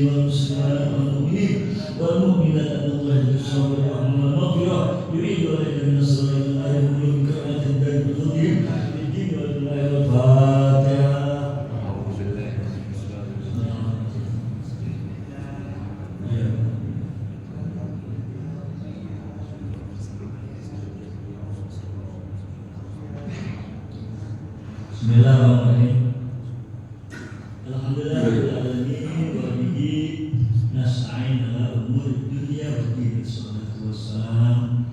المسلمين والمسلمات والمؤمنين والمؤمنات أن الله يجزاهم بالرحمة والمغفرة يريد علينا من الصلاة لا يقول كما تندى بفضلهم في الدين والدنيا والفاتحة. Bismillahirrahmanirrahim. Alhamdulillahirabbil alamin wa bihi nasta'in ala umuri dunya waddin. Wassalatu wassalamu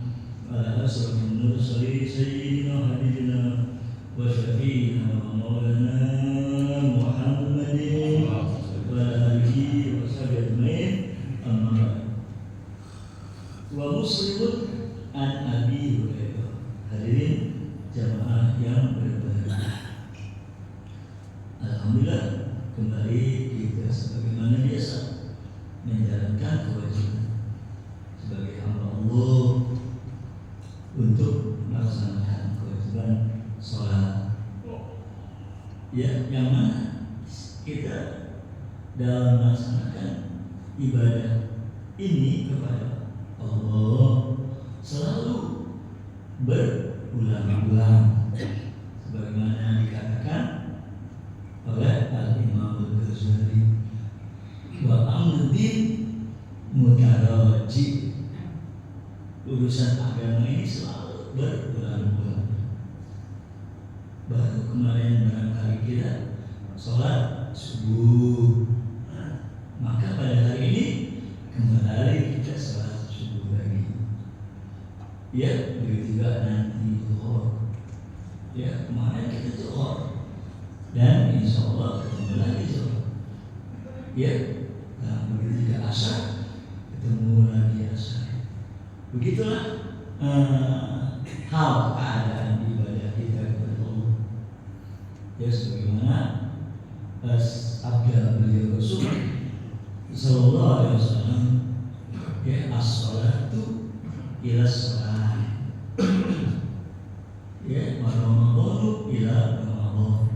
ala asrofil mursalin sayyidina habibina wa syafi'ina wa maulana Muhammadin wa ala alihi wa sahbihi ajmain. Amma ba'd. Wa muslimun an Abi Hurairah. Hadirin jamaah yang berbahagia. Alhamdulillah, kembali kita sebagaimana biasa menjalankan kewajiban sebagai hamba Allah untuk melaksanakan kewajiban sholat. Ya, yang mana kita dalam melaksanakan ibadah ini kepada Allah selalu berulang-ulang, sebagaimana dikatakan oleh Al-Imam Al-Ghazali, wa amrin mutaraji. Urusan agama ini selalu berulang-ulang. Baru kemarin barangkali kita sholat subuh, maka pada hari ini kembali kita sholat subuh lagi. Ya, begitu juga nanti zuhur. Ya, kemarin kita zuhur dan insya Allah ketemu lagi zuhur. Ya, nah begitu juga asar, ketemu lagi asar. Begitulah hal keadaan ibadah kita kepada Allah. Ya, sebagaimana sabda beliau Rasul Sallallahu Alaihi Wasallam, ya, as-salatu ila salat, ya, wa ramadhanu ila ramadhan,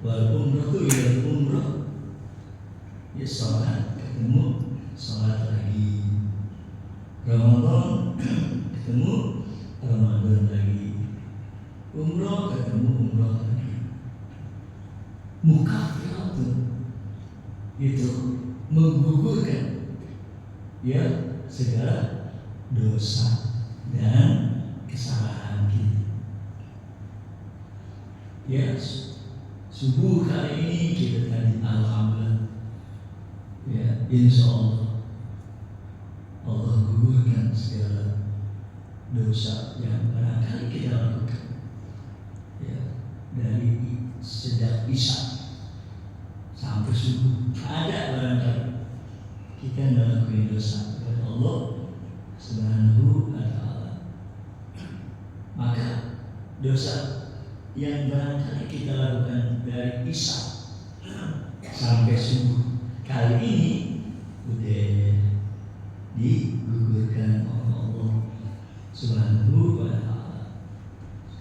wal umratu ila umrah. Ya, salat ketemu salat lagi, Ramadan ketemu Ramadan lagi, umrah ketemu umrah lagi. Mukaffiratun, itu menggugurkan ya segala dosa dan kesalahan kita. Ya, subuh kali ini kita tadi alhamdulillah, ya, insya Allah Allah gugurkan segala dosa yang barangkali kita lakukan. Ya, dari sejak isya sampai subuh ada barangkali kita melakukan dosa kepada Allah Subhanahu wa Ta'ala. Maka dosa yang barangkali kita lakukan dari isya sampai subuh kali ini udah digugurkan oleh Allah Subhanahu wa Ta'ala.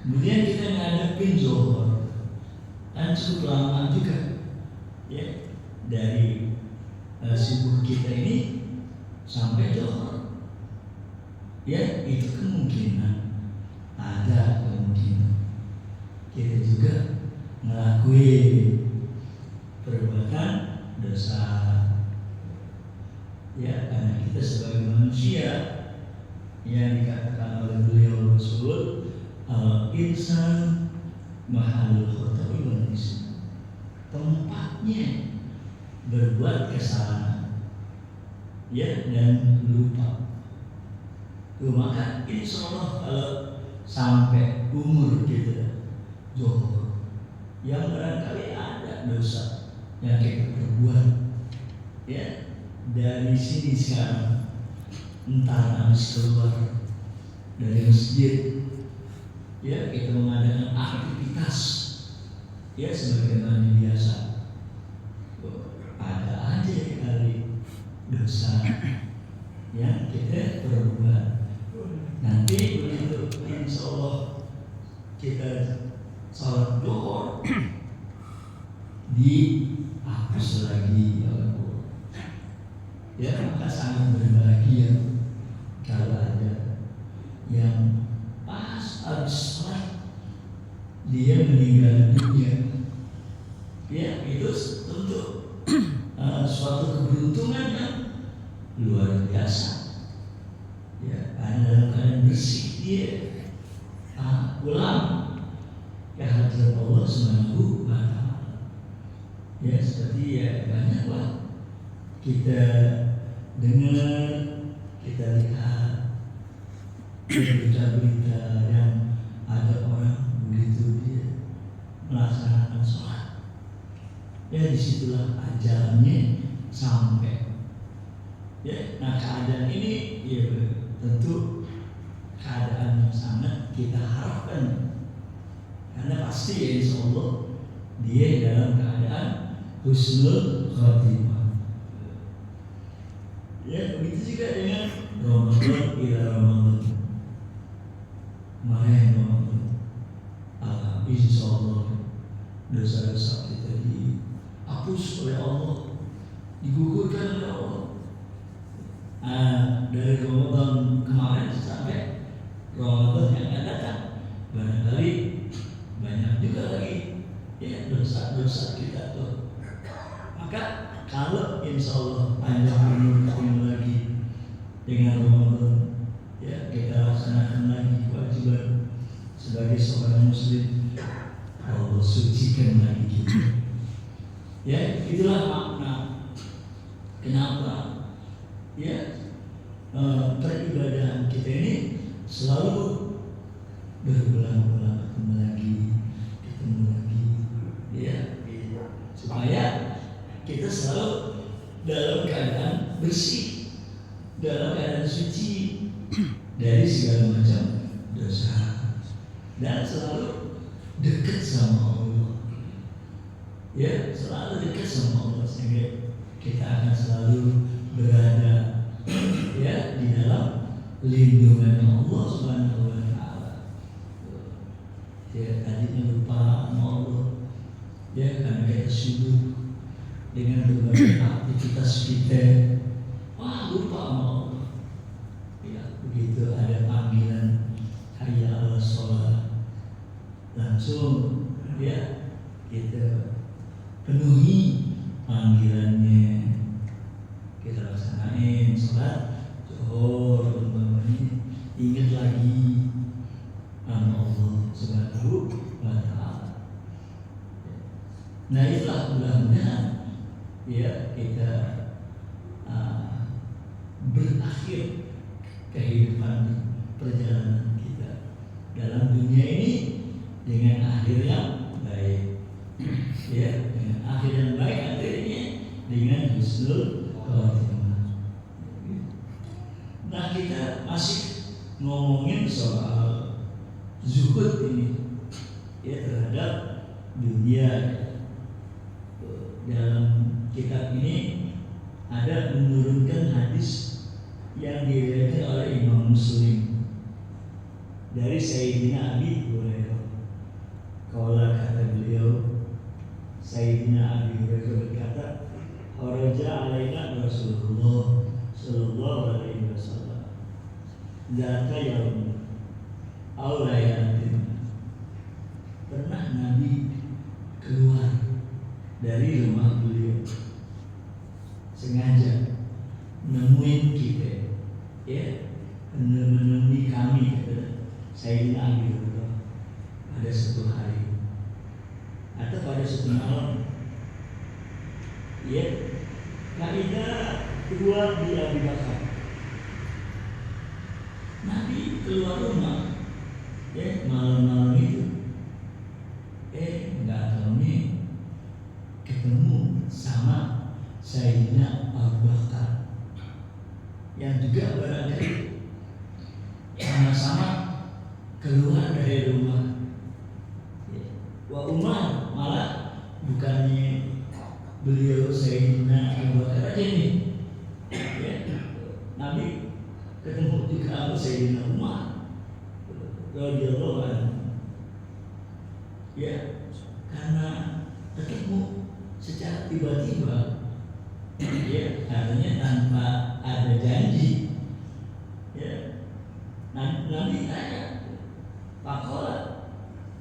Kemudian kita ngadepin zuhur, kan cukup lama juga, ya, dari subuh kita ini sampai zuhur. Ya, itu kemungkinan, ada kemungkinan kita juga ngelakuin perbuatan dosa. Ya, karena kita sebagai manusia yang dikatakan oleh beliau Rasul, al-insan mahalul khata'i wal isyan, tempatnya berbuat kesalahan, ya, dan lupa. Maka insya Allah kalau sampai umur kita zuhur, yang barangkali ada dosa yang kita perbuat, ya, dari sini sekarang, entah habis keluar dari masjid, ya, kita mengadakan aktivitas, ya, sebagaimana biasa, ada aja kali dosa yang kita perbuat. Nanti begitu insya Allah kita salat zuhur dihapus lagi oleh Allah. Ya, maka sangat berbahagia kalau ada yang pas habis sholat dia meninggal dunia. Ya, itu tentu suatu keberuntungan yang luar biasa. Ya, karena dalam keadaan bersih dia pulang ke hadirat Allah Subhanahu wa Ta'ala. Ya, seperti ya banyaklah kita dengar, kita lihat berita-berita yang ada orang begitu dia melaksanakan sholat. Ya, disitulah ajalnya sampai. Ya, nah keadaan ini ya tentu keadaan yang sangat kita harapkan, karena pasti ya insya Allah dia dalam keadaan husnul khotimah. Ya, begitu juga dengan Ramadan ila Ramadan. Kemarin Ramadan, insya Allah dosa-dosa kita dihapus oleh Allah, digugurkan oleh Allah. Dari Ramadan kemarin sampai Ramadan yang akan datang, barangkali banyak juga lagi ya dosa-dosa kita tuh. Maka kalau insya Allah panjang umur ketemu lagi dengan Ramadan, ya kita laksanakan lagi kewajiban sebagai seorang muslim, Allah sucikan lagi kita. Ya, itulah makna kenapa ya peribadahan kita ini selalu berulang-ulang, ketemu lagi, ya, supaya kita selalu dalam keadaan bersih, dalam keadaan suci dari segala macam dosa, dan selalu dekat sama Allah. Ya, selalu dekat sama Allah, sehingga kita akan selalu berada ya di dalam lindungan Allah Subhanahu wa Ta'ala. Ya, tadinya lupa sama Allah, ya karena kita sibuk dengan berbagai aktivitas kita, lupa sama Allah. Ya, begitu ada panggilan hayya 'alas shalah, langsung ya kita penuhi panggilannya, kita laksanain sholat zuhur umpamanya, ingat lagi nama Allah Subhanahu wa Ta'ala. Nah, itulah mudah-mudahan ya kita berakhir kehidupan perjalanan kita dalam dunia ini dengan akhir yang baik. Ya, dengan akhir yang baik akhirnya dengan husnul khotimah. Nah, kita masih ngomongin soal zuhud ini ya terhadap dunia. Dalam kitab ini ada menurunkan hadis yang diriwayatkan oleh Imam Muslim dari Sayyidina Abi Hurairah. Qala, kata beliau, Sayyidina Abi Hurairah berkata, kharaja alaina Rasulullah sallallahu alaihi wasallam dzata yaum aw layatin. Pernah Nabi keluar dari rumah beliau sengaja nemuin kita, ya, menemui kami, kata Sayyidina Abi Hurairah, pada suatu hari atau pada suatu malam. Ya, kaidah keluar di Abu Bakar. Nabi keluar rumah, ya, malam-malam itu, nggak tahu nih ketemu sama Sayyidina Abu Bakar yang juga barangkali sama-sama keluar dari rumah. Wa Umar malah bukannya beliau Sayyidina Abu Bakar aja nih, ya, Nabi ketemu juga Sayyidina Umar radhiyallahu anhu. Ya, karena ketemu secara tiba-tiba, Ya, artinya tanpa ada janji. Ya, Nabi tanya, Pakola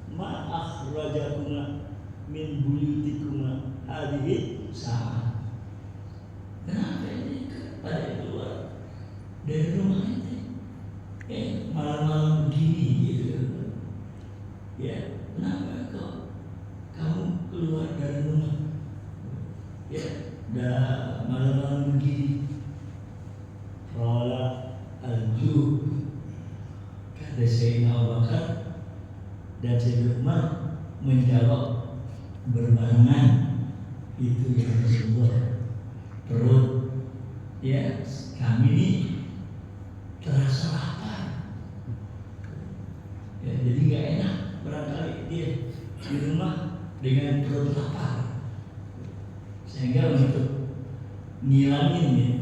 ma akhrajakuma min buyutikuma hadhihi sa'ah. Kenapa ini pada keluar dari rumah ini? Malam-malam begini gitu. Ya, kenapa kamu keluar dari rumah? Ya, dah malam-malam begini. Qala al-ju, kata Sayyidina Abu Bakar dan Sayyidina Umar menjawab berbarengan, itu ya Rasulullah, perut ya kami ini terasa lapar. Ya, jadi nggak enak barangkali dia di rumah dengan perut lapar, sehingga untuk ngilangin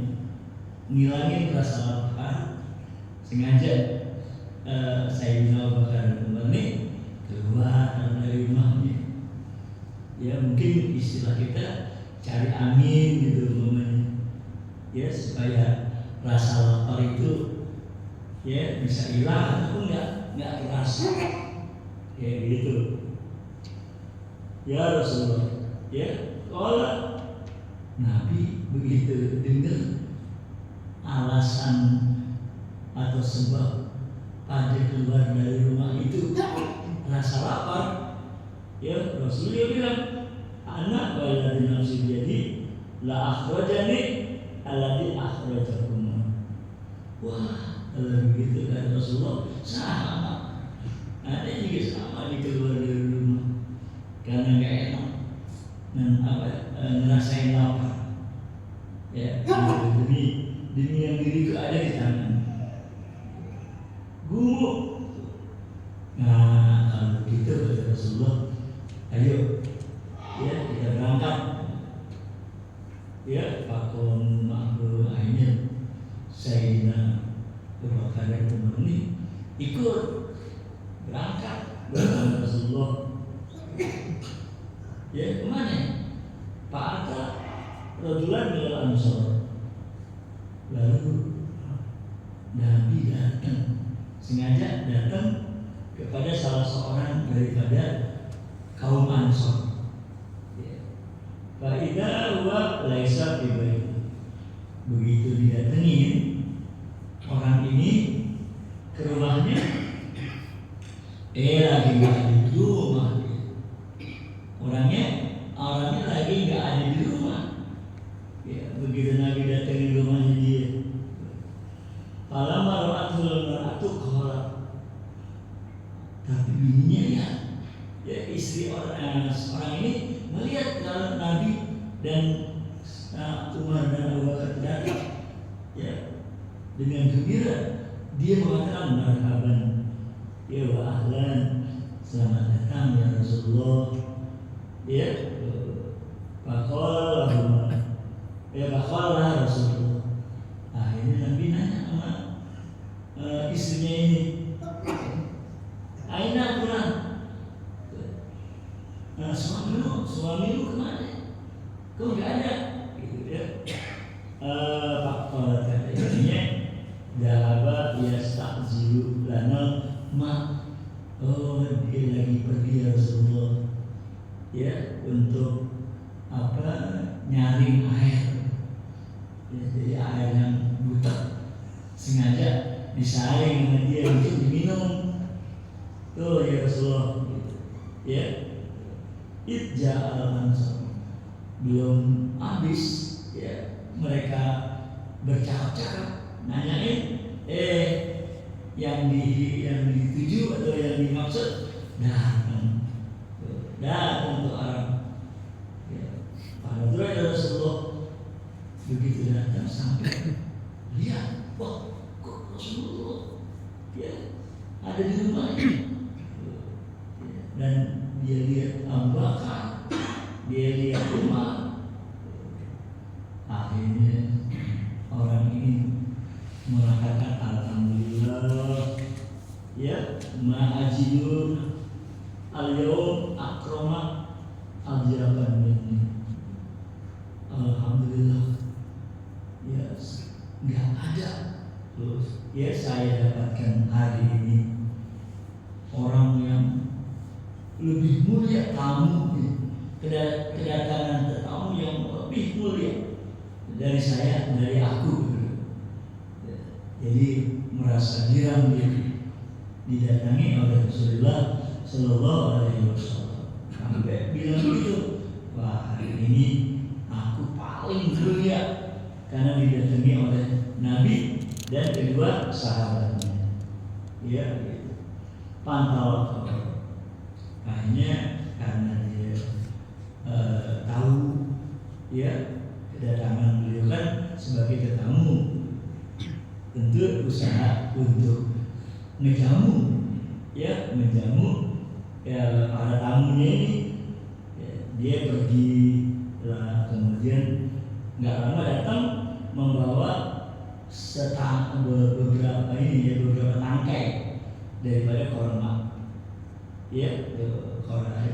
rasa lapar sengaja Sayyidina Abu Bakar dan Umar ini keluar dari rumahnya. Ya, mungkin istilah kita cari angin gitu momennya. Ya, supaya rasa lapar itu ya bisa hilang ataupun nggak terasa. Ya gitu. Ya Rasulullah. Ya, kalau Nabi begitu dengar alasan atau sebab pada keluar dari rumah itu rasa lapar, ya Rasulullah bilang, anak waladi nafsi jadi la akhrajani alladhi akhrajakum. Wah, kalau begitu kan Rasulullah sama. Ada juga sama di keluar dari rumah karena nggak enak dan ngerasain lapar. Ya, demi yang diri itu ada di tangan. Gumuk. Nah, kalau begitu kata Rasulullah, ayo, ya kita berangkat. Ya, pakon makhluk akhirnya Sayyidina Abu Bakar dan Umar ini ikut berangkat bersama Rasulullah. Ya, kemana? Pak Arta Rajulan minal Ansor. Lalu Nabi datang, sengaja datang kepada salah seorang daripada kaum Ansor. Fa'idha huwa laisa fi baiti. Begitu didatengin orang ini ke rumahnya, lagi nggak ada di rumah. Orangnya lagi nggak ada di rumah. Ya, begitu Nabi datengin rumahnya dia. Falamma ra'atul mar'atu qalat. Tapi bininya ya istri orang ini melihat kalau Nabi dan Umar dan Abu Bakar datang, ya dengan gembira dia mengatakan marhaban, ya wa ahlan, selamat datang ya Rasulullah. Ya, faqala Rasulullah. Akhirnya Nabi nanya sama istrinya ini, aina pulang? Suamimu kemana? Kok nggak ada? Gitu ya. Faqala katanya, dahaba yasta'zilu lana ma. Oh, dia lagi pergi ya Rasulullah. Ya, untuk nyaring air. Ya, jadi air yang buta sengaja disaring dengan dia untuk diminum. Tuh ya Rasulullah. Ya, Itja al-Ansar belum habis ya mereka bercakap-cakap nanyain yang dituju atau yang dimaksud datang ke Arab. Ya, pada Rasulullah begitu datang sampai lihat, wah kok Rasulullah ya ada di rumahnya. Dan dia lihat Abu Bakar, dia lihat Umar. Akhirnya orang ini mengatakan alhamdulillah, ya ma'ajidun al-yawm akrama al-jaban minni. Alhamdulillah, nggak ada. Terus ya saya dapatkan hari ini orang yang lebih mulia tamu, kedatangan tetamu yang lebih mulia dari saya, dari aku. Jadi merasa girang diri didatangi oleh Rasulullah Sallallahu Alaihi Wasallam. Sampai bilang gitu, wah hari ini aku paling mulia karena didatangi oleh Nabi dan kedua sahabatnya. Ya, gitu. Pantau akhirnya karena dia tahu ya kedatangan beliau kan sebagai tetamu, tentu usaha untuk menjamu ya para tamunya ini ya, dia pergi lah, kemudian nggak lama datang membawa beberapa tangkai daripada korma ya,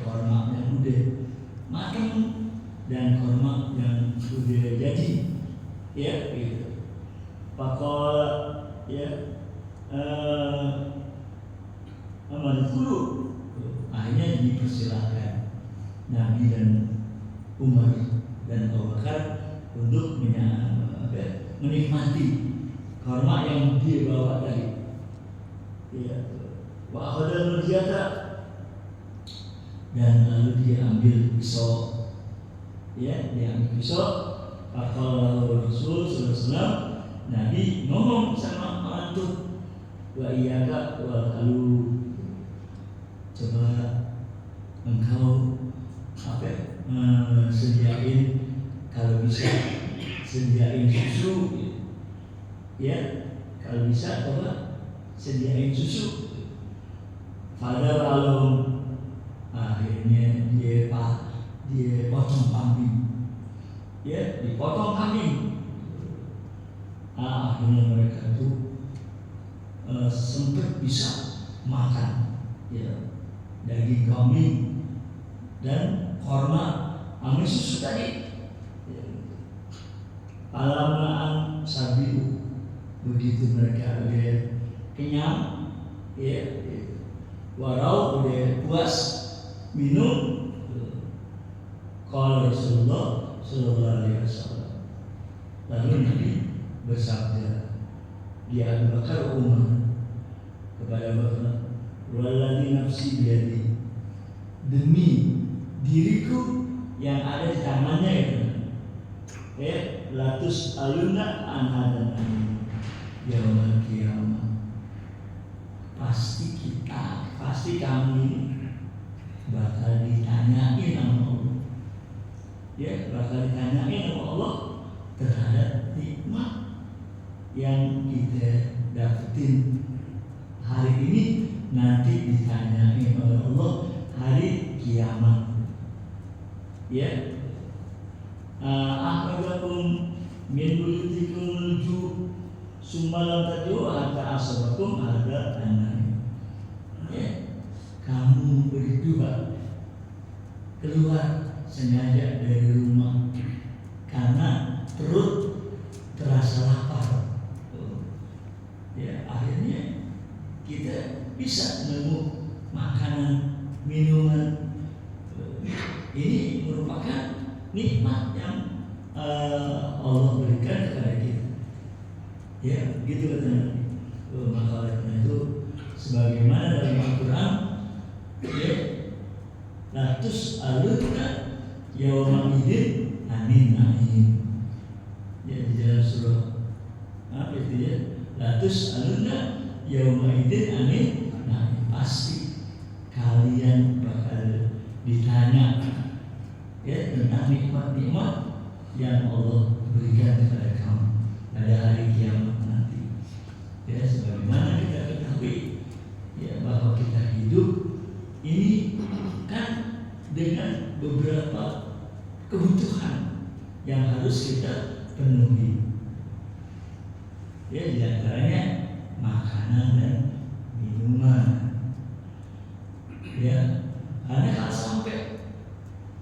korma yang udah matang dan korma yang udah jadi ya gitu. Pakol ya amal dulu akhirnya dipersilakan Nabi dan Umar dan Abu Bakar untuk menikmati korma yang dia bawa tadi ya. Wa akhadha al-jata, dan lalu dia ambil pisau ya, dia ambil pisau. Faqala Rasul sallallahu alaihi wasallam, Nabi ngomong sama mantu, wa iyyaka wal qalu, coba engkau sediain, kalau bisa sediain susu ya, kalau bisa coba sediain susu. Pada lalu akhirnya dia potong kambing ya, dipotong kambing. Akhirnya mereka itu sempat bisa makan ya daging kambing dan korma ambil susu tadi. Alamaan sabiu, begitu mereka udah kenyang ya, warau udah puas minum, kalau Rasulullah Sallallahu Alaihi Wasallam lalu Nabi bersabda di Abu Bakar Umar kepada Bapak, walladzi nafsi biyadi, demi diriku yang ada di tangannya itu ya, latus aluna anhadan yaumul qiyamah, pasti kamu ini bakal ditanyain sama Allah ya, bakal ditanyain sama Allah terhadap nikmat yang kita dapetin hari ini, nanti ditanyain oleh Allah hari kiamat ya. Akhrajakum min buyutikum ju summalam tad'u hatta asabakum ada anak ya, kamu berdua keluar sengaja dari rumah karena perut terasa lapar ya, akhirnya kita bisa nemu makanan minuman. Ini merupakan nikmat yang Allah berikan kepada kita ya, gitu katanya. Maka oleh karena itu sebagaimana dalam Al-Quran ya, latus aluna yawma idin anin na'im ya, di dalam surah apa itu ya, latus aluna yawma idin anin na'im, pasti kalian bakal ditanya ya tentang nikmat-nikmat yang Allah berikan kepada kamu pada hari kiamat nanti ya. Sebagaimana kita ketahui ya, bahwa kita hidup ini kan dengan beberapa kebutuhan yang harus kita penuhi ya, di antaranya makanan dan minuman ya. Karena kalau sampai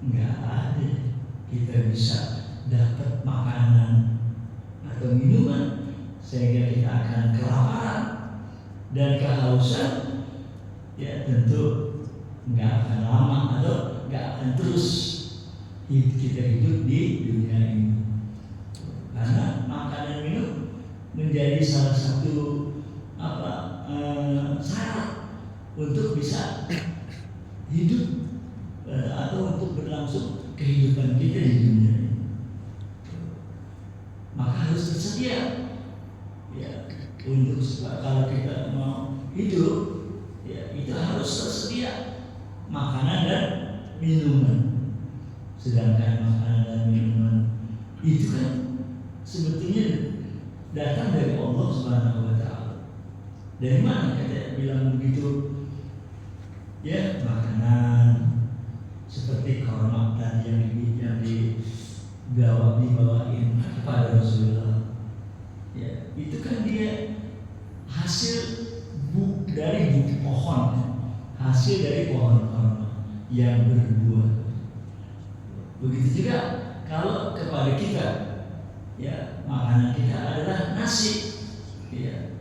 nggak ada kita bisa dapat makanan atau minuman sehingga kita akan kelaparan dan kehausan, ya tentu nggak akan lama atau nggak akan terus kita hidup di dunia ini. Karena makanan minum menjadi salah satu syarat untuk bisa hidup atau untuk berlangsung kehidupan kita di dunia ini. Maka harus tersedia, ya, untuk kalau kita mau hidup, ya itu harus tersedia makanan dan minuman. Sedangkan makanan dan minuman itu kan sebetulnya datang dari Allah Subhanahu wa Ta'ala. Dari mana kita bilang begitu? Ya, makanan seperti korma tadi yang dibawain kepada Rasulullah. Ya, itu kan dia hasil dari pohon, hasil dari pohon korma yang berbuah. Begitu juga kalau kepada kita, ya, makanan kita adalah nasi, ya,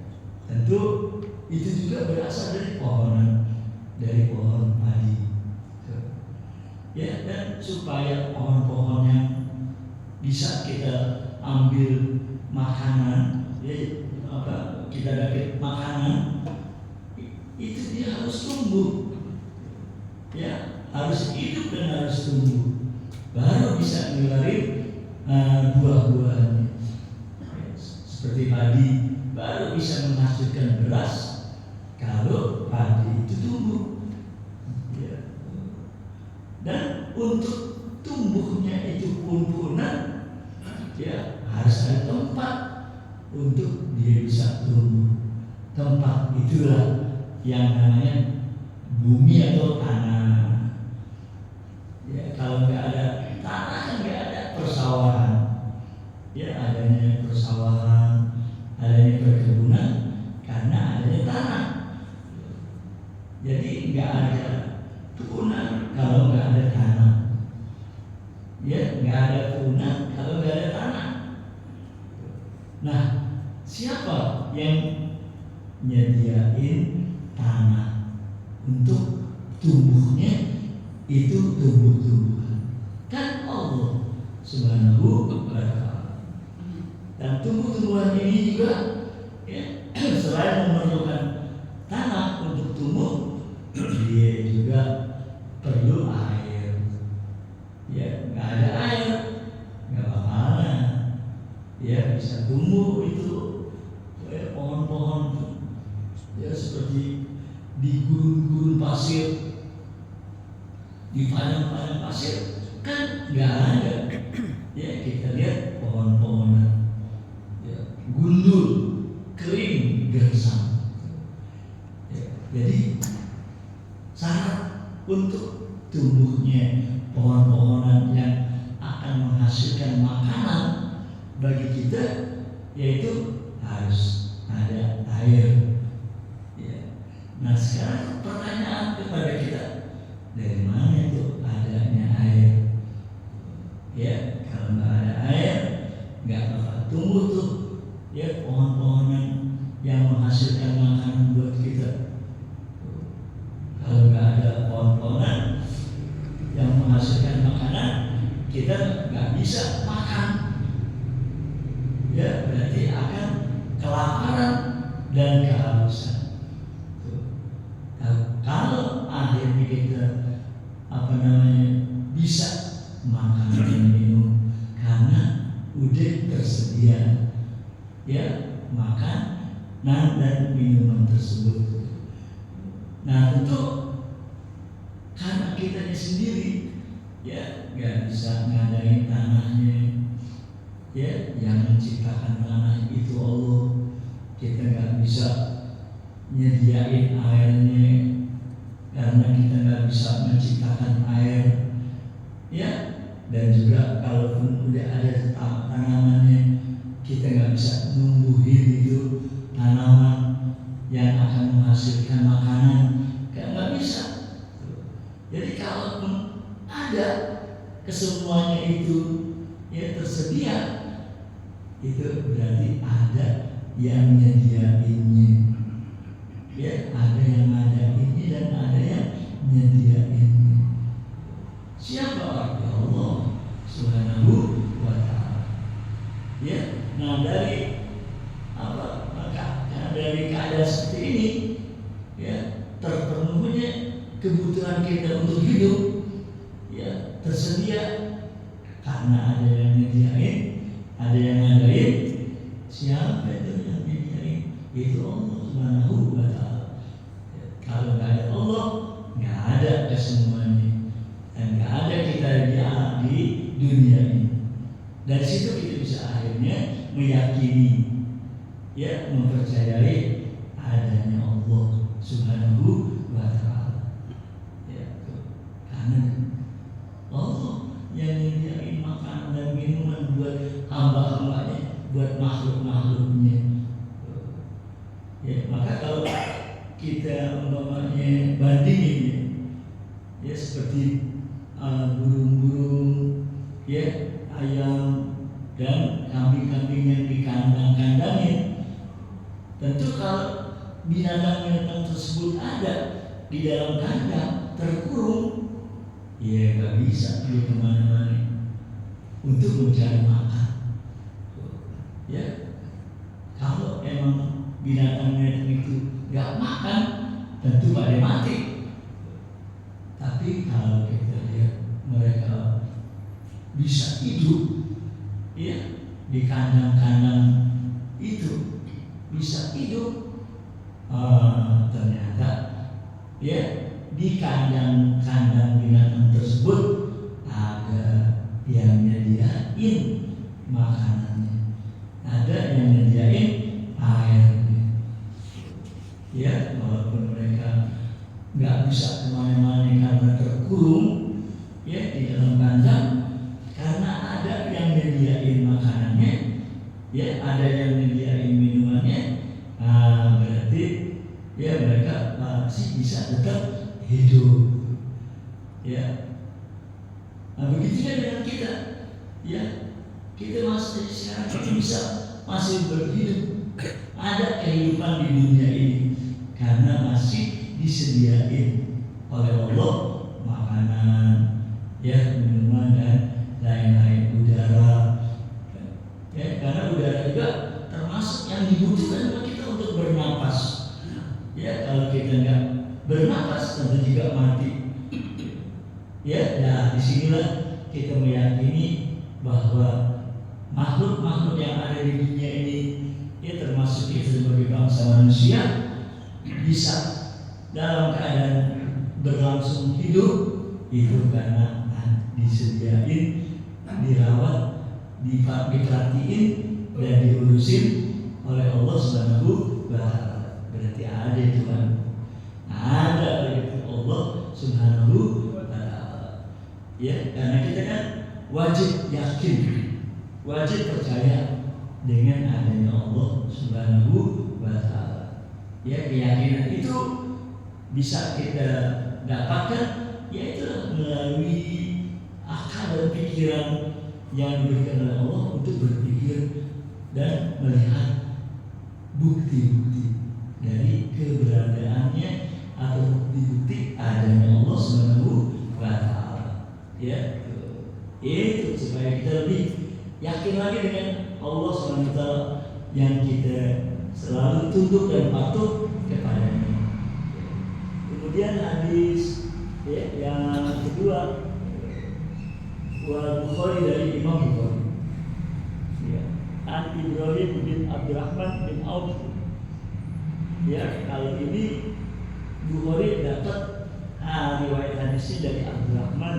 tentu itu juga berasal dari pohon padi, ya, dan supaya pohon-pohon yang bisa kita ambil makanan, ya, kita dapat makanan, itu dia harus tumbuh, ya, harus hidup dan harus tumbuh, baru bisa ngeluarin buah-buahan. Seperti padi baru bisa menghasilkan beras kalau padi itu tumbuh, ya. Dan untuk tumbuhnya itu pun-punan, ya, harus ada tempat untuk dia bisa tumbuh. Tempat itulah yang namanya bumi atau tanah. Ya, kalau nggak ada tanah kan nggak ada persawahan. Ya, adanya persawahan, adanya perkebunan karena adanya tanah. Jadi nggak ada turunan kalau nggak ada tanah. Ya, nggak ada turunan kalau nggak ada tanah. Nah, siapa yang nyediain tanah untuk tumbuhnya itu tumbuh-tumbuhan? Kan Allah Subhanahu wa Ta'ala. Dan tumbuh-tumbuhan ini juga, ya, selain memerlukan tanah untuk tumbuh, dia juga perlu air. Ya, nggak ada air, nggak bakalan, ya, bisa tumbuh itu, ya, pohon-pohon, ya, seperti di gurun-gurun pasir, di padang-padang pasir kan nggak ada. Ya, kita lihat pohon-pohonan, ya, gundul, kering, gersang. Ya, jadi syarat untuk tumbuhnya pohon-pohonan yang akan menghasilkan makanan bagi kita yaitu harus ada air. Ya. Nah, sekarang pertanyaan kepada kita, dari mana itu adanya air? Ya, kalau nggak ada air, nggak bakal tumbuh tuh, ya, pohon-pohonan yang menghasilkan makanan buat kita. Kalau nggak ada pohon-pohonan yang menghasilkan makanan, kita nggak bisa makan. Ya, berarti akan kelaparan dan kehausan. Kalau akhirnya kita bisa makan dan minum karena udah tersedia, ya, makan dan minuman tersebut. Nah, tentu karena kitanya sendiri, ya, nggak bisa ngadain tanahnya, ya, yang menciptakan tanah itu Allah. Kita nggak bisa nyediain airnya karena kita nggak bisa menciptakan air, ya, dan juga kalaupun udah ada tanamannya, kita nggak bisa numbuhin itu tanaman yang akan menghasilkan makanan, nggak bisa. Jadi kalaupun ada kesemuanya itu, ya, tersedia, itu berarti ada yang nyediainnya. Ya, ada yang ada ini dan ada yang nyediainnya. Siapa? Ya Allah Subhanahu wa ta'ala. Ya, nah dari apa? Maka dari keadaan seperti ini, ya, terpenuhnya kebutuhan kita untuk hidup, ya, tersedia karena ada yang nyediain, ada yang ngadain. Siapa itu yang nyediain? Itu Allah Subhanahu wa ta'ala. Ya, kalau nggak ada Allah, nggak ada kesemuanya, dan nggak ada kita di dunia ini. Dari situ kita bisa akhirnya meyakini, ya, mempercayai adanya Allah Subhanahu wa ta'ala. Ya, karena Allah yang menyediakan makanan dan minuman buat hamba-hambanya, buat makhluk-makhluknya. Ya, maka kalau kita umpamanya bandingin, ya, seperti burung-burung, ya, ayam dan kambing-kambing yang dikandang-kandangin, tentu kalau binatang-binatang tersebut ada di dalam kandang terkurung, ya nggak bisa dia kemana-mana untuk mencari makan. Ya, kalau emang binatang-binatang itu nggak makan, tentu pada mati. Tapi kalau kita lihat mereka bisa hidup, ya, di kandang-kandang itu bisa hidup, ternyata, ya, di kandang-kandang binatang tersebut ada yang nyediain makanannya, ada yang nyediain airnya. Ya, walaupun mereka nggak bisa kemana-mana karena terkurung, ya, di dalam kandang, karena ada yang nyediain makanannya, ya, ada yang nyediain minumannya. Berarti, ya, mereka masih bisa tetap hidup. Ya, begitu dengan kita. Ya, kita masih sekarang kita bisa masih berhidup, ada kehidupan di dunia ini karena masih disediain oleh Allah makanan, ya, minuman dan lain-lain, udara. Ya, karena udara juga termasuk yang dibutuhkan oleh kita untuk bernapas. Ya, kalau kita nggak bernapas tentu juga mati. Ya, nah disinilah kita meyakini bahwa makhluk-makhluk yang ada di dunia ini, ya, termasuk kita sebagai bangsa manusia, bisa dalam keadaan berlangsung hidup itu karena disediain, dirawat, diperhatiin dan diurusin oleh Allah Subhanahu wa ta'ala. Berarti ada Tuhan, ada Allah Subhanahu wa ta'ala. Ya, karena kita kan wajib yakin, wajib percaya dengan adanya Allah Subhanahu wa ta'ala. Ya, keyakinan itu bisa kita dapatkan, yaitu melalui akal dan pikiran yang diberikan oleh Allah untuk berpikir dan melihat bukti-bukti dari keberadaannya atau bukti-bukti adanya Allah Subhanahu wa ta'ala. Ya, itu supaya kita lebih yakin lagi dengan Allah Subhanahu wa ta'ala yang kita selalu tunduk dan patuh kepadanya. Kemudian hadis, ya, yang kedua, Bukhari dari Imam Bukhari, ya, an Ibrahim bin Abdurrahman bin Auf. Ya, kalau ini Bukhari dapat riwayat hadisnya dari Abdurrahman,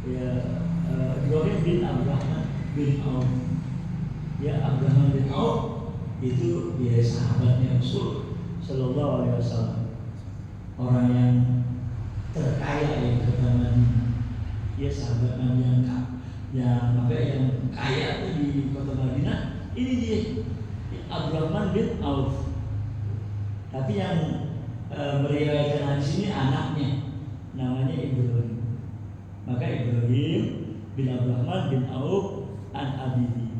ya, Ibrahim bin Abdurrahman bin Auf. Ya, Abdurrahman bin Auf itu dia sahabatnya Rasul Sallallahu Alaihi Wasallam, orang yang terkaya yang pertama. Ya, sahabat Nabi yang kaya di kota Madinah. Ini dia, Abdurrahman bin Auf. Tapi yang meriwayatkan hadis ini anaknya, namanya Ibrahim. Maka Ibrahim bin Abdurrahman bin Auf an Abihi.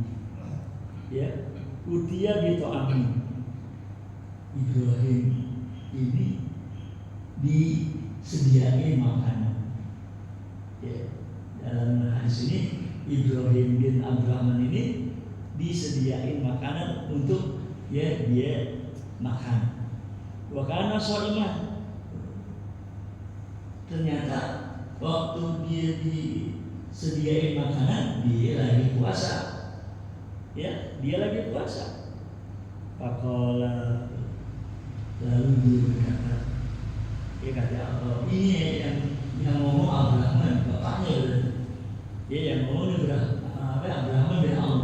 Ya, Utia gitu amin. Ibrahim ini disediakan makanan. Ya, dalam hadis ini Ibrahim bin Abraham ini disediakan makanan untuk ya dia makan. Wa kana sha'iman. Ternyata waktu dia disediakan makanan dia lagi puasa. Ya, dia lagi puasa. Faqala, lalu dia berkata, dia kata Allah, ini yang ngomong Abraham, bapaknya, dia yang ngomong Abraham bin Auf,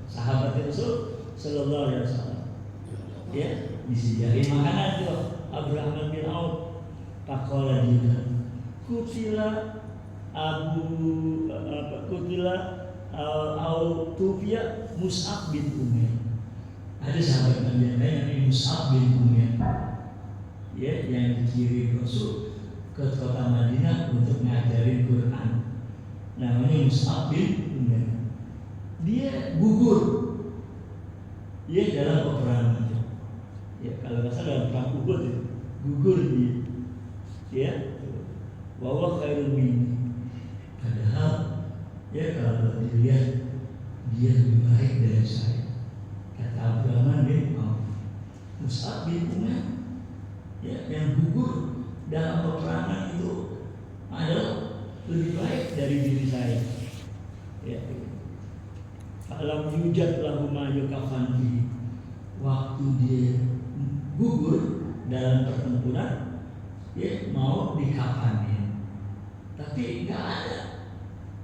sahabat Rasul Sallallahu Alaihi Wasallam. Ya, disediakan makanan itu Abraham bin Auf. Faqala dia, kutila au Tufia Mus'ab bin Umair. Ada sahabat Nabi yang lain namanya Mus'ab bin Umair, ya, yang dikirim Rasul ke kota Madinah untuk ngajarin Quran. Namanya Mus'ab bin Umair. Dia gugur, ya, dalam peperangan. Ya, kalau nggak salah dalam perang Uhud itu gugur dia. Ya, wa khairul minni. Padahal ya kalau dilihat dia lebih baik dari saya, kata Abraham bin Auf. Mus'ab bin Umair, ya, yang gugur dalam peperangan itu adalah lebih baik dari diri saya. Ya, alam yujad lahu ma yukafan fi. Waktu dia gugur dalam pertempuran, dia mau dikafanin, tapi nggak ada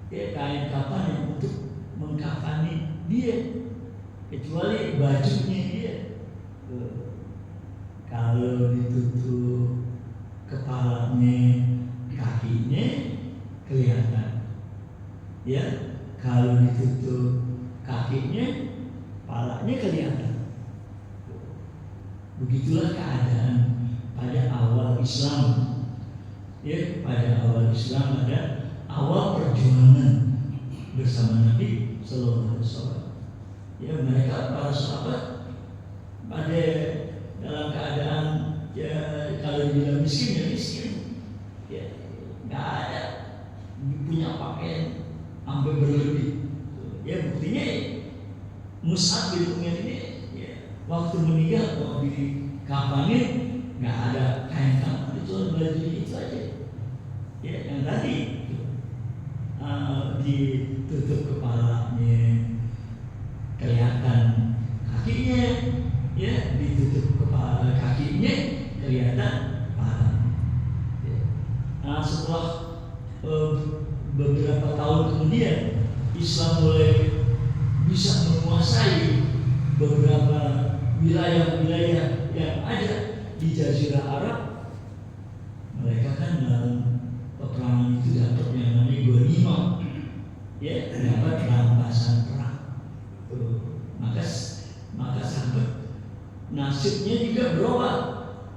ya kain kafan yang untuk mengkafani dia kecuali bajunya dia. Kalau ditutup kepalanya, kakinya kelihatan, ya. Kalau ditutup kakinya, kepalanya kelihatan. Begitulah keadaan pada awal Islam. Ya, pada awal Islam, ada awal perjuangan bersama Nabi Sallallahu Alaihi Wasallam. Ya, mereka para sahabat pada dalam keadaan ya kalau dibilang miskin ya miskin. Ya, nggak ada punya pakaian sampai berlebih. Ya, buktinya Mus'ab bin Umair ini ya, waktu meninggal mau dikafanin nggak ada kain kafan, itu baju itu aja. Ya, yang tadi ditutup kepalanya, kelihatan kakinya, ya, ditutup kepala kakinya, kelihatan kepala. Ya. Nah, setelah beberapa tahun kemudian Islam mulai bisa menguasai beberapa wilayah-wilayah yang ada di Jazirah Arab. Mereka kan dalam peperangan itu dapat yang namanya ghanimah, ya, dapat rampasan perang. Maka sampai nasibnya juga berubah,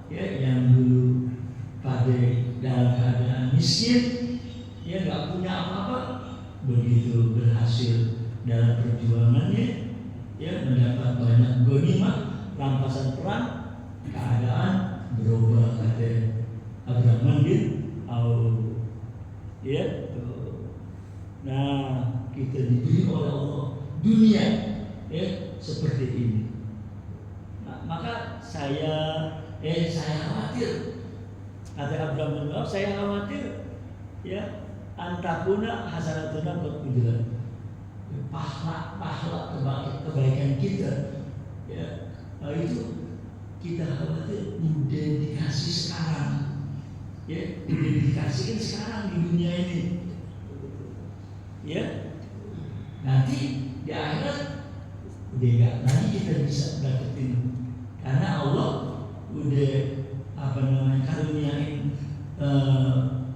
ya, yang dulu pada dalam keadaan miskin, ya, nggak punya apa-apa, begitu berhasil dalam perjuangannya, ya, mendapat banyak ghanimah, rampasan perang, keadaan berubah, kata Abraham bin Auf. Ya, nah, kita diberi oleh Allah dunia, ya, seperti ini. Nah, maka saya khawatir, kata Abraham bin Auf, saya khawatir, ya, antakuna hasanatuna qad ujilat. Pahala kebaikan kita, ya, itu kita khawatir udah dikasih sekarang, ya, udah dikasihkan sekarang di dunia ini, ya, nanti di akhirat udah nggak lagi kita bisa dapetin, karena Allah udah karuniain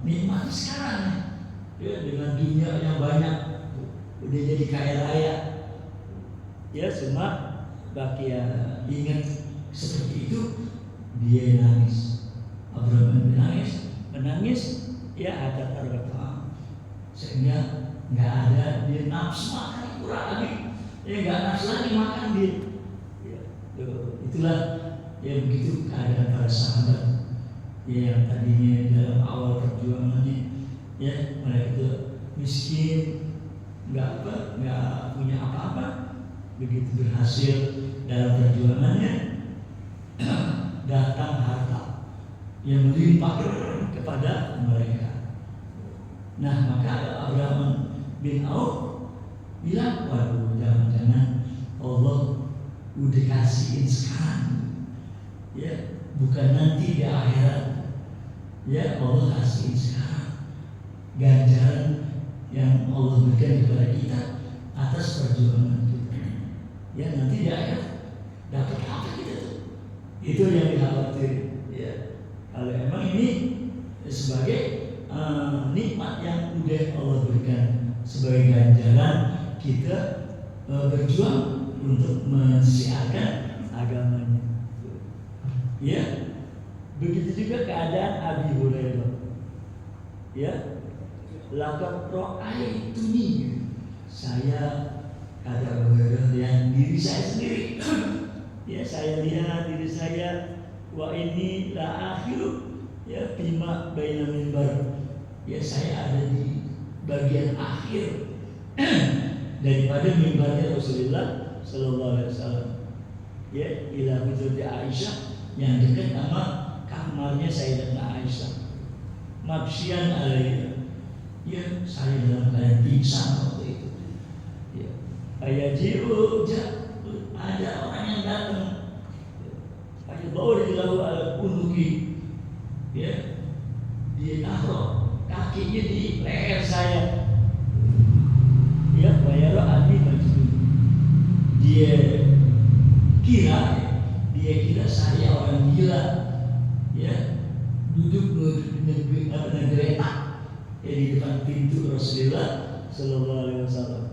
nikmat sekarang, ya, dengan dunia yang banyak, udah jadi kaya raya, ya. Semua baki ya ingat seperti itu, dia nangis. Abraham menangis, ya, ada target, sehingga nggak ada dia nafsu makan kurang lagi, ya, nggak nafsu lagi makan dia, itulah ya begitu keadaan para sahabat ya, yang tadinya dalam awal perjuangannya ya mereka itu miskin, nggak punya apa-apa, begitu berhasil dalam perjuangannya datang harta yang melimpah kepada mereka. Nah maka Abraham bin Auf bilang, waduh jangan-jangan Allah udah kasihin sekarang ya, bukan nanti di akhirat ya, Allah kasihin sekarang ganjaran yang Allah berikan kepada kita atas perjuangan kita ya, nanti di akhirat dapat apa kita tuh, itu yang dikhawatir ya. Kalau emang ini sebagai nikmat yang udah Allah berikan sebagai ganjaran kita berjuang untuk mensiarkan agamanya ya. Begitu juga keadaan Abi Hurairah ya, laqad ra'aituni, saya kata Abu Hurairah yang diri saya sendiri ya, saya lihat diri saya, wa ini la akhiru ya bima baina mimbar ya, saya ada di bagian akhir daripada mimbarnya Rasulullah Sallallahu Alaihi Wasallam ya, ila hujurti Aisyah yang dekat sama kamarnya Sayyidatuna Aisyah, maksian alaihi ya, saya dalam keadaan pingsan waktu itu ya. Ayajiru ada orang yang datang, ayat bawa dilalu ala kunduki ya, dia taruh kakinya di leher saya ya, bayaro adi majnun, dia kira saya orang gila ya, duduk ngegeletak ya di depan pintu Rasulullah Sallallahu Alaihi Wasallam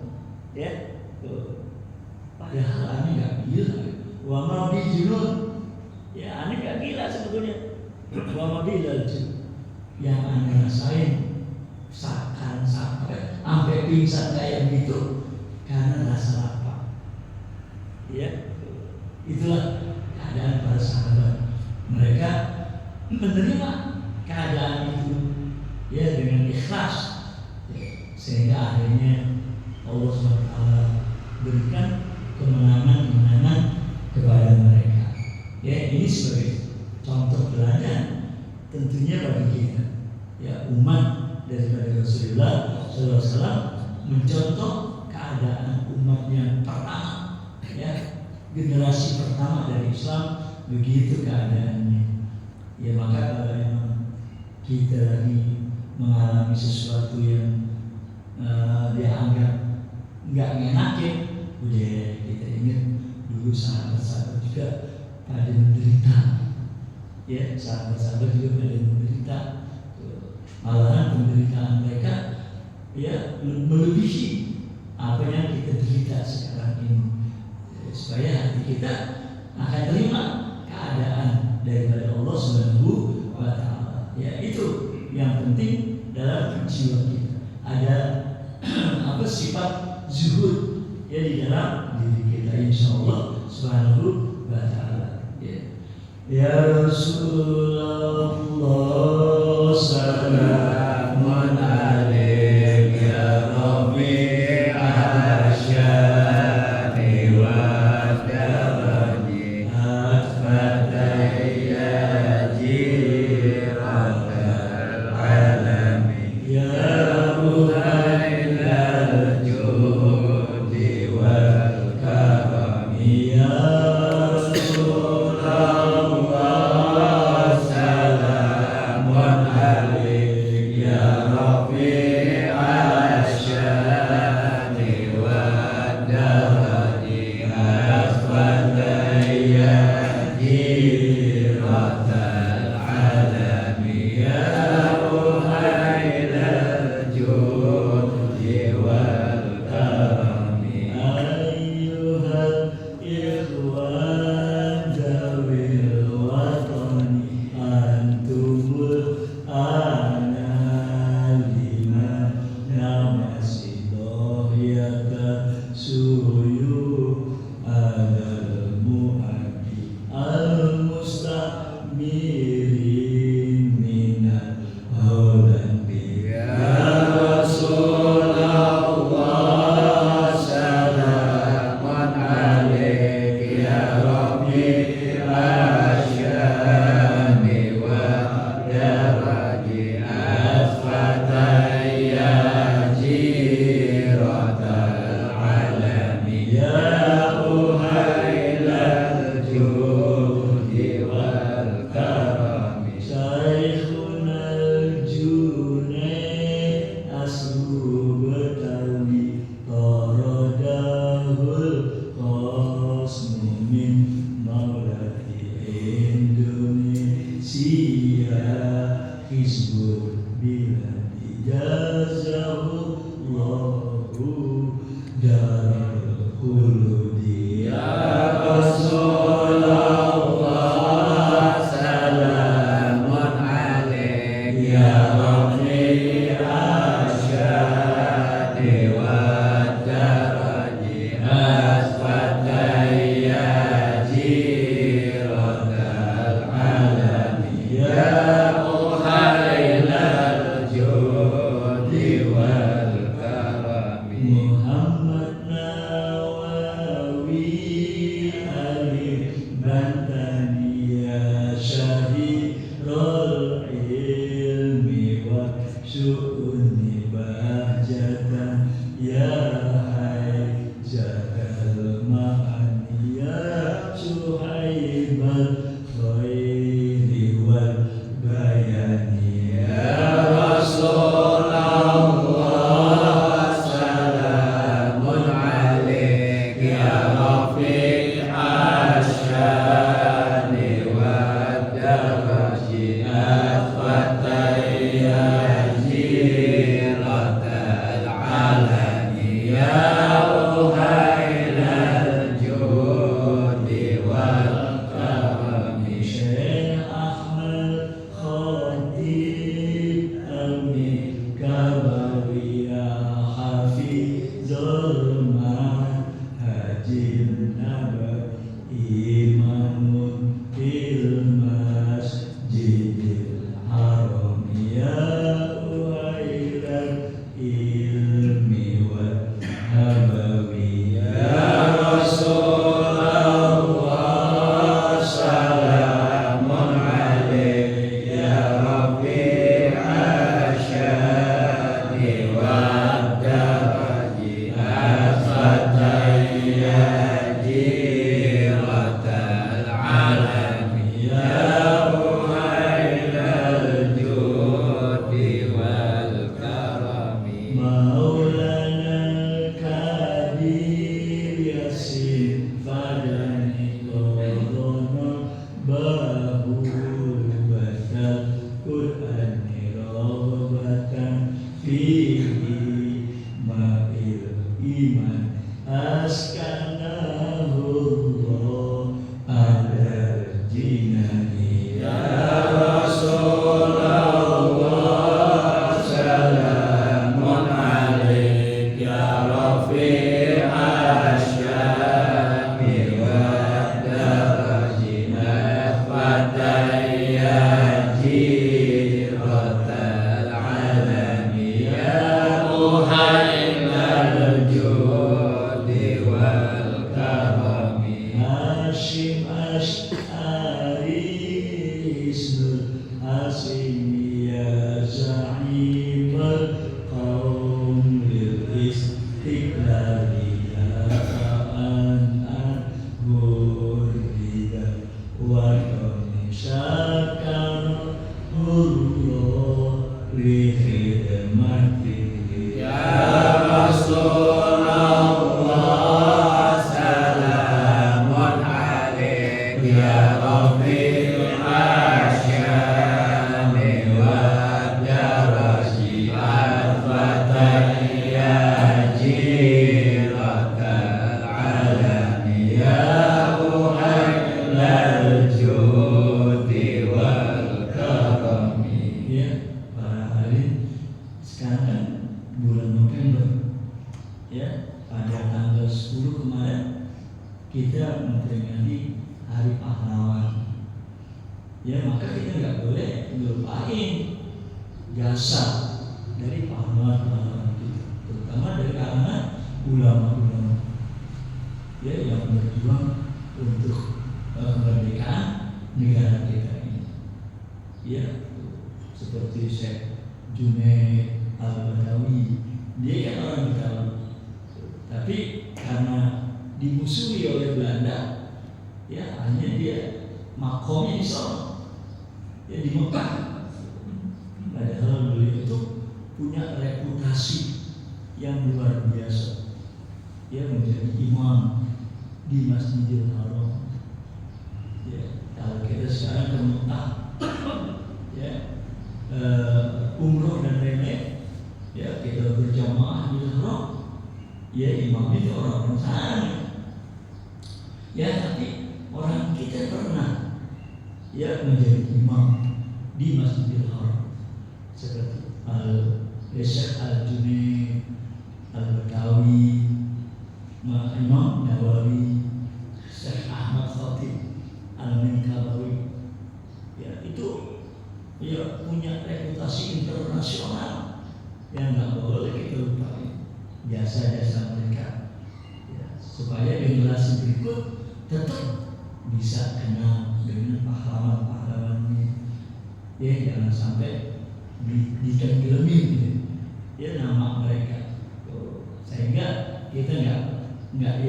ya. Padahal aneh nggak gila, wa ma bijunun ya, aneh nggak gila sebetulnya, wa ma bilal yang aneh rasain sampai pingsan kayak gitu karena rasa lapar ya. Itulah keadaan para sahabat, mereka menerima keadaan itu ya dengan ikhlas ya, sehingga akhirnya Allah SWT berikan kemenangan kepada mereka ya. Ini sebagai contoh teladan tentunya bagi kita ya, umat daripada Rasulullah SAW, mencontoh keadaan umat yang pertama ya, generasi pertama dari Islam, begitu keadaannya ya. Maka kalau memang kita lagi mengalami sesuatu yang dianggap nggak ngenakin, udah kita ingat dulu sahabat-sahabat juga pada menderita ya, sahabat-sahabat juga pada menderita, malahan penderitaan mereka ya melebihi apa yang kita derita sekarang ini ya, supaya hati kita akan terima keadaan daripada Allah Subhanahu wa Ta'ala ya. Itu yang penting dalam jiwa kita, ada apa sifat zuhud ya di dalam diri kita, insyaallah Subhanahu wa Ta'ala ya. Ya Rasulullah salamun alaik ya Rabbi asyani wa darani atfataya jiratal alami ya ruhailal judi wal karami ya suyu al mu'adi Hashim Ash'ari Isnul Hasimi ya Za'imul Qawm Lil Istiqlali ya Ta'an Al-Hurriyah wa Syakar Allah li khidmati ya Rasulullah salamun alaik ya Rabbil asyami wa daraji al-fatah ya jirakal alami ya uhailal judi wal karami. Ya, para hadirin, sekarang kan bulan November, ya, pada tanggal 10 kemarin kita memperingati Hari Pahlawan. Ya, maka kita nggak boleh melupain jasa dari pahlawan-pahlawan kita, terutama dari kalangan ulama-ulama, ya, yang berjuang untuk kemerdekaan negara kita ini. Ya, seperti Syekh Junaid Al-Badawi, dia kan orang Betawi, tapi karena dimusuhi oleh Belanda, ya hanya dia makomnya di sana, ya di Mekah. Padahal beliau itu punya reputasi yang luar biasa, ya menjadi imam di Masjidil Haram. Ya, kalau kita sekarang ke Mekah, ya umroh dan lain-lain, ya kita berjamaah di Haram, ya imam itu orang sana. Ya, tapi orang kita pernah ya menjadi imam di Masjidil Haram, seperti Syekh Al-Junaid Al-Badawi, Imam Nawawi, Syekh Ahmad Khatib Al-Minkabawi. Ya, itu ya punya reputasi internasional yang nggak boleh kita lupain jasa-jasa mereka, ya, supaya generasi berikut tetap bisa kenal dengan pahlawan-pahlawan ini. Ya, jangan sampai ditenggelamkan ya nama mereka, sehingga kita nggak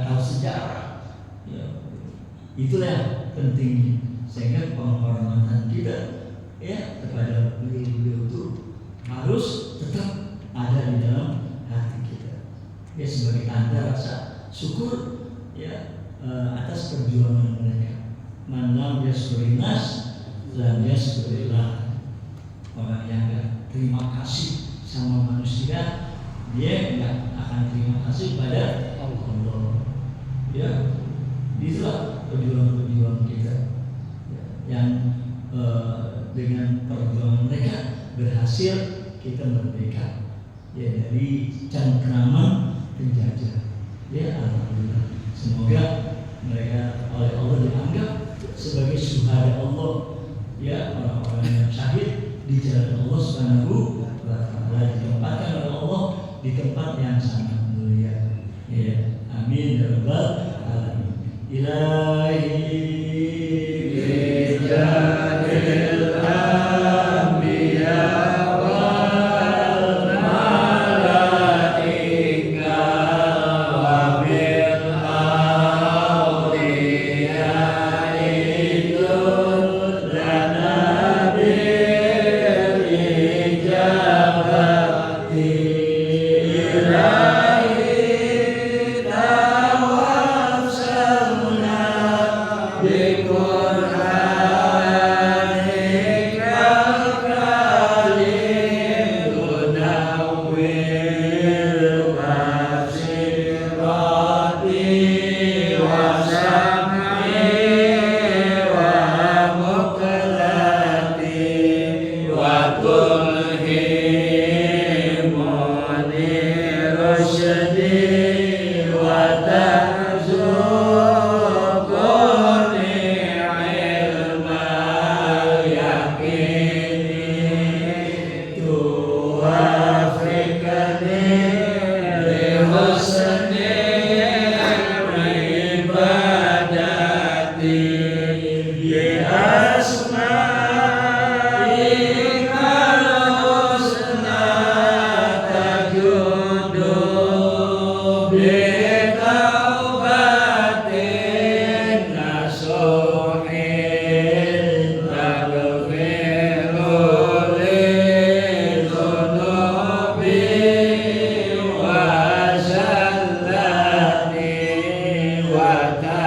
tahu sejarah. Ya, itulah pentingnya, sehingga penghormatan kita ya kepada beliau-beliau itu harus tetap ada di dalam hati kita, ya sebagai tanda rasa syukur ya atas perjuangan mereka. Man lam yashkurin nas lam yashkurillah. Orang yang enggak terima kasih sama manusia, dia enggak akan terima kasih pada Allah. Ya, itulah perjuangan kita, ya, yang dengan perjuangan mereka berhasil kita merdeka, ya, dari cengkraman penjajah. Ya, alhamdulillah. Semoga mereka oleh Allah dianggap sebagai syuhada Allah, ya, orang-orang yang syahid di jalan Allah Subhanahu wa Ta'ala, ditempatkan oleh Allah di tempat yang sangat mulia. Ya, amin ya rabbal alamin. Ilahi bijadil anbiya wal malaika wa bil awliya idul lana bil ijabati ilahi tawassalna bi Qur'anikal karim munawwir basirati wa sam'i wa muqlati wa tulhimuni rusydi wa tarzuquni ilmal yaqini tuwafiqni li husnil ibadati Hatta